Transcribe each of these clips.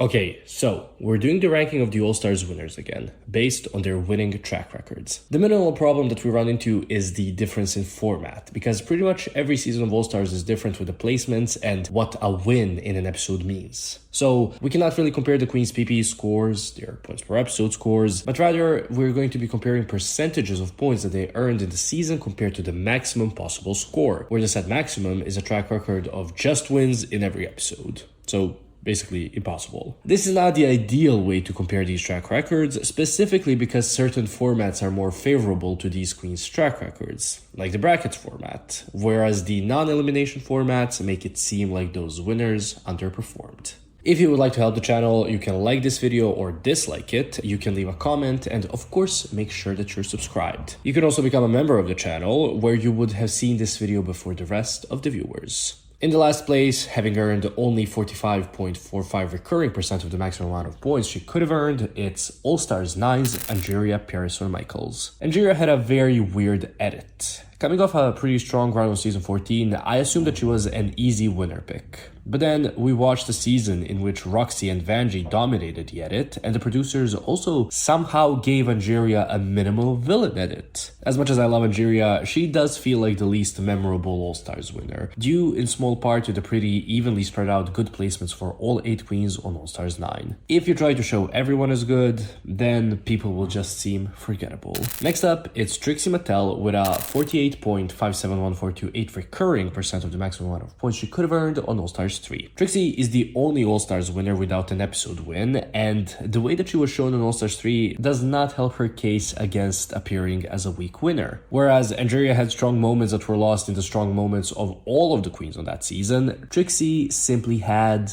Okay, so we're doing the ranking of the All-Stars winners again, based on their winning track records. The minimal problem that we run into is the difference in format, because pretty much every season of All-Stars is different with the placements and what a win in an episode means. So we cannot really compare the Queen's PP scores, their points per episode scores, but rather we're going to be comparing percentages of points that they earned in the season compared to the maximum possible score, where the set maximum is a track record of just wins in every episode. So basically impossible. This is not the ideal way to compare these track records, specifically because certain formats are more favorable to these queens' track records, like the brackets format, whereas the non-elimination formats make it seem like those winners underperformed. If you would like to help the channel, you can like this video or dislike it, you can leave a comment, and of course make sure that you're subscribed. You can also become a member of the channel, where you would have seen this video before the rest of the viewers. In the last place, having earned only 45.45 recurring percent of the maximum amount of points she could have earned, it's All-Stars 9's Angeria VanMichaels. Angeria had a very weird edit. Coming off a pretty strong run on season 14, I assumed that she was an easy winner pick. But then we watched a season in which Roxy and Vanjie dominated the edit, and the producers also somehow gave Angeria a minimal villain edit. As much as I love Angeria, she does feel like the least memorable All-Stars winner, due in small part to the pretty evenly spread out good placements for all 8 queens on All-Stars 9. If you try to show everyone is good, then people will just seem forgettable. Next up, it's Trixie Mattel with a 48.571428 recurring percent of the maximum amount of points she could have earned on All-Stars 3. Trixie is the only All-Stars winner without an episode win, and the way that she was shown on All-Stars 3 does not help her case against appearing as a weak winner. Whereas Angeria had strong moments that were lost in the strong moments of all of the queens on that season, Trixie simply had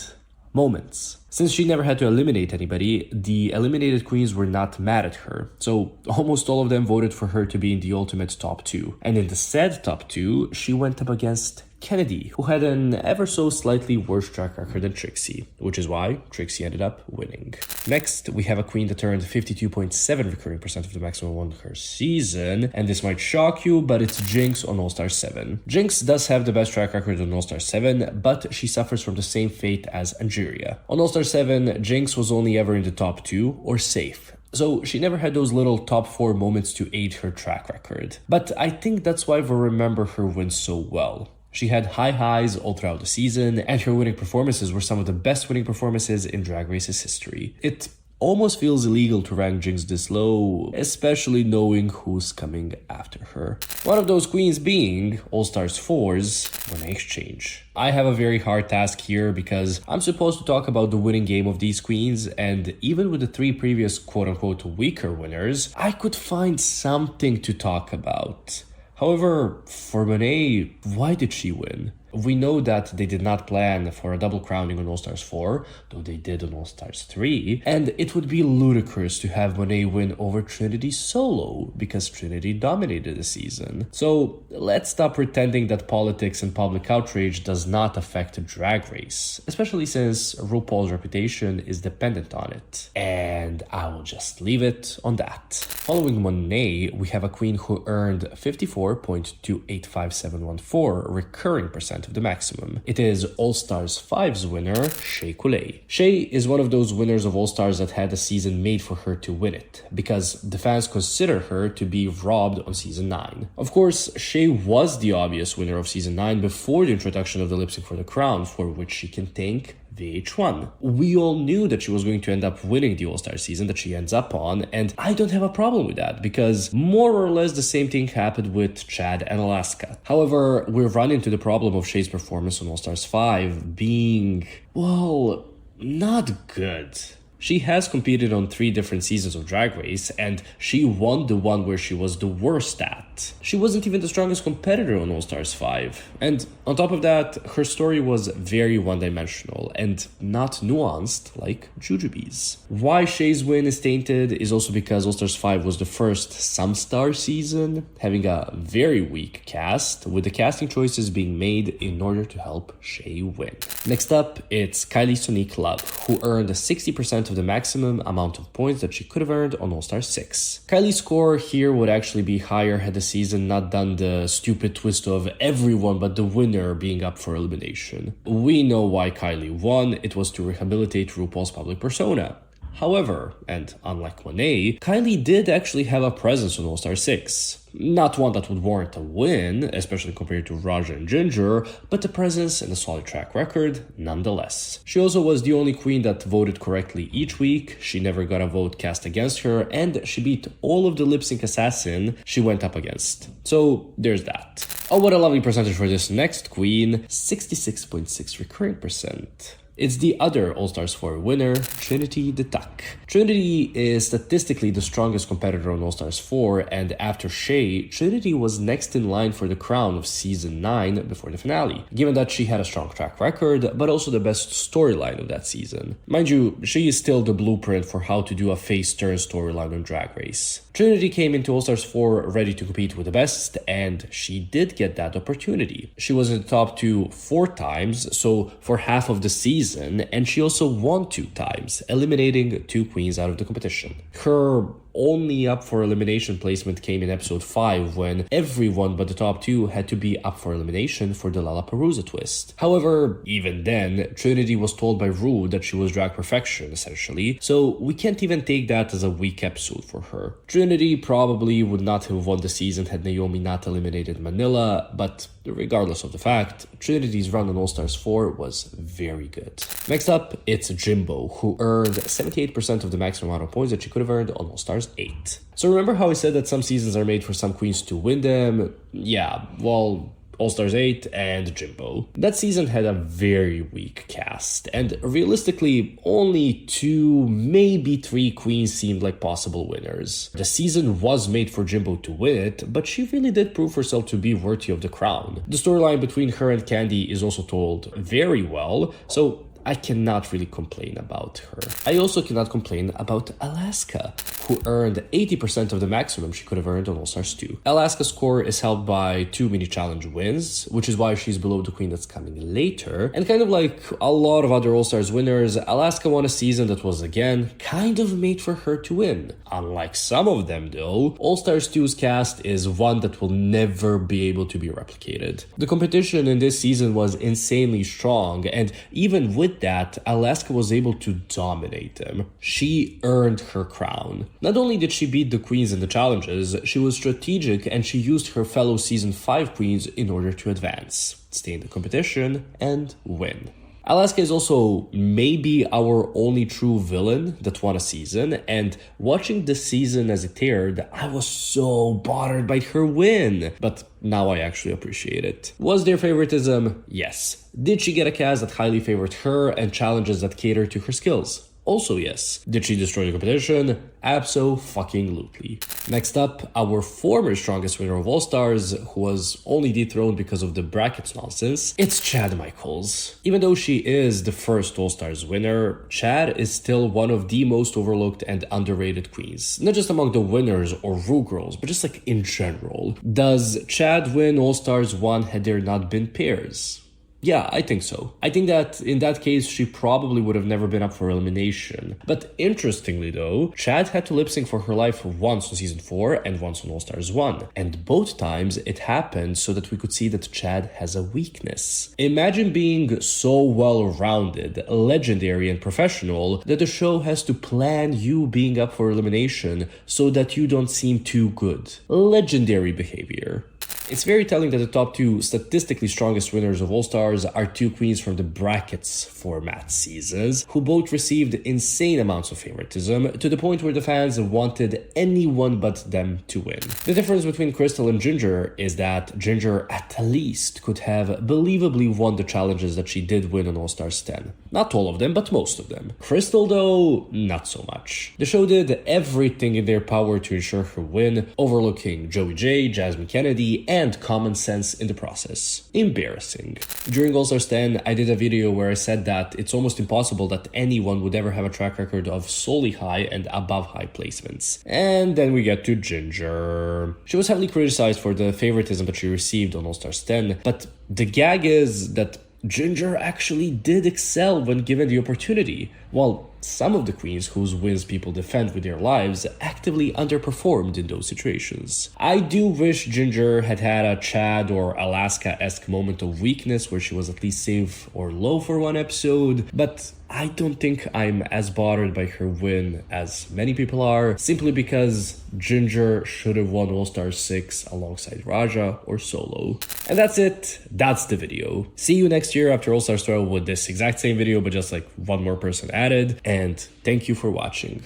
moments. Since she never had to eliminate anybody, the eliminated queens were not mad at her, so almost all of them voted for her to be in the ultimate top 2. And in the said top 2, she went up against Kennedy, who had an ever so slightly worse track record than Trixie, which is why Trixie ended up winning. Next, we have a queen that earned 52.7 recurring percent of the maximum on her season, and this might shock you, but it's Jinkx on All-Stars 7. Jinkx does have the best track record on All-Stars 7, but she suffers from the same fate as Angeria. On All-Stars 7, Jinkx was only ever in the top 2 or safe. So she never had those little top 4 moments to aid her track record. But I think that's why we remember her win so well. She had high highs all throughout the season, and her winning performances were some of the best winning performances in Drag Race's history. It almost feels illegal to rank Jinkx this low, especially knowing who's coming after her. One of those queens being All-Stars 4's Monet Exchange. I have a very hard task here because I'm supposed to talk about the winning game of these queens, and even with the 3 previous quote-unquote weaker winners, I could find something to talk about. However, for Monet, why did she win? We know that they did not plan for a double crowning on All-Stars 4, though they did on All-Stars 3, and it would be ludicrous to have Monet win over Trinity solo, because Trinity dominated the season. So let's stop pretending that politics and public outrage does not affect Drag Race, especially since RuPaul's reputation is dependent on it. And I will just leave it on that. Following Monet, we have a queen who earned 54.285714 recurring percent of the maximum. It is All-Stars 5's winner, Coulee. Shea is one of those winners of All-Stars that had a season made for her to win it, because the fans consider her to be robbed on season 9. Of course, Shea was the obvious winner of season 9 before the introduction of the lip sync for the crown, for which she can thank VH1. We all knew that she was going to end up winning the All-Star season that she ends up on, and I don't have a problem with that, because more or less the same thing happened with Chad and Alaska. However, we run into the problem of Shea's performance on All-Stars 5 being, well, not good. She has competed on 3 different seasons of Drag Race, and she won the one where she was the worst at. She wasn't even the strongest competitor on All-Stars 5. And on top of that, her story was very one-dimensional and not nuanced like Jujubee's. Why Shea's win is tainted is also because All-Stars 5 was the first some-star season, having a very weak cast, with the casting choices being made in order to help Shea win. Next up, it's Kylie Sonique Love, who earned 60% of the maximum amount of points that she could have earned on All-Star 6. Kylie's score here would actually be higher had the season not done the stupid twist of everyone but the winner being up for elimination. We know why Kylie won. It was to rehabilitate RuPaul's public persona. However, and unlike Monet, Kylie did actually have a presence on All-Star 6. Not one that would warrant a win, especially compared to Raja and Ginger, but a presence and a solid track record nonetheless. She also was the only queen that voted correctly each week, she never got a vote cast against her, and she beat all of the lip-sync assassin she went up against. So there's that. Oh, what a lovely percentage for this next queen, 66.6 recurring percent. It's the other All-Stars 4 winner, Trinity the Tuck. Trinity is statistically the strongest competitor on All-Stars 4, and after Shea, Trinity was next in line for the crown of Season 9 before the finale, given that she had a strong track record, but also the best storyline of that season. Mind you, she is still the blueprint for how to do a face-turn storyline on Drag Race. Trinity came into All-Stars 4 ready to compete with the best, and she did get that opportunity. She was in the top 2 4 times, so for half of the season, and she also won 2 times, eliminating 2 queens out of the competition. Her only up for elimination placement came in episode 5 when everyone but the top 2 had to be up for elimination for the Lollapalooza twist. However, even then, Trinity was told by Ru that she was drag perfection essentially, so we can't even take that as a weak episode for her. Trinity probably would not have won the season had Naomi not eliminated Manila, but regardless of the fact, Trinity's run on All-Stars 4 was very good. Next up, it's Jimbo, who earned 78% of the maximum amount of points that she could have earned on All-Stars 8. So remember how I said that some seasons are made for some queens to win them? Yeah, well, All-Stars 8 and Jimbo. That season had a very weak cast, and realistically, only 2, maybe 3 queens seemed like possible winners. The season was made for Jimbo to win it, but she really did prove herself to be worthy of the crown. The storyline between her and Candy is also told very well, so I cannot really complain about her. I also cannot complain about Alaska, who earned 80% of the maximum she could have earned on All-Stars 2. Alaska's score is held by 2 mini-challenge wins, which is why she's below the queen that's coming later. And kind of like a lot of other All-Stars winners, Alaska won a season that was, again, kind of made for her to win. Unlike some of them, though, All-Stars 2's cast is one that will never be able to be replicated. The competition in this season was insanely strong, and even with that, Alaska was able to dominate them. She earned her crown. Not only did she beat the queens in the challenges, she was strategic and she used her fellow Season 5 queens in order to advance, stay in the competition, and win. Alaska is also maybe our only true villain that won a season, and watching the season as it aired, I was so bothered by her win, but now I actually appreciate it. Was there favoritism? Yes. Did she get a cast that highly favored her and challenges that cater to her skills? Also yes. Did she destroy the competition? Abso-fucking-lutely. Next up, our former strongest winner of All-Stars, who was only dethroned because of the brackets nonsense, it's Chad Michaels. Even though she is the first All-Stars winner, Chad is still one of the most overlooked and underrated queens. Not just among the winners or Ru girls, but just like in general. Does Chad win All-Stars 1 had there not been pairs? Yeah, I think so. I think that in that case, she probably would have never been up for elimination. But interestingly though, Chad had to lip sync for her life once on Season 4 and once on All-Stars 1. And both times it happened so that we could see that Chad has a weakness. Imagine being so well-rounded, legendary and professional that the show has to plan you being up for elimination so that you don't seem too good. Legendary behavior. It's very telling that the top 2 statistically strongest winners of All-Stars are 2 queens from the brackets format seasons, who both received insane amounts of favoritism, to the point where the fans wanted anyone but them to win. The difference between Crystal and Ginger is that Ginger at least could have believably won the challenges that she did win on All-Stars 10. Not all of them, but most of them. Crystal, though, not so much. The show did everything in their power to ensure her win, overlooking Joey J, Jasmine Kennedy, and common sense in the process. Embarrassing. During All-Stars 10, I did a video where I said that it's almost impossible that anyone would ever have a track record of solely high and above high placements. And then we get to Ginger. She was heavily criticized for the favoritism that she received on All-Stars 10, but the gag is that Ginger actually did excel when given the opportunity. Well, some of the queens whose wins people defend with their lives actively underperformed in those situations. I do wish Ginger had had a Chad or Alaska-esque moment of weakness where she was at least safe or low for one episode, but I don't think I'm as bothered by her win as many people are, simply because Ginger should have won All-Star 6 alongside Raja or solo. And that's it. That's the video. See you next year after All-Stars 12 with this exact same video, but just like one more person added. And thank you for watching.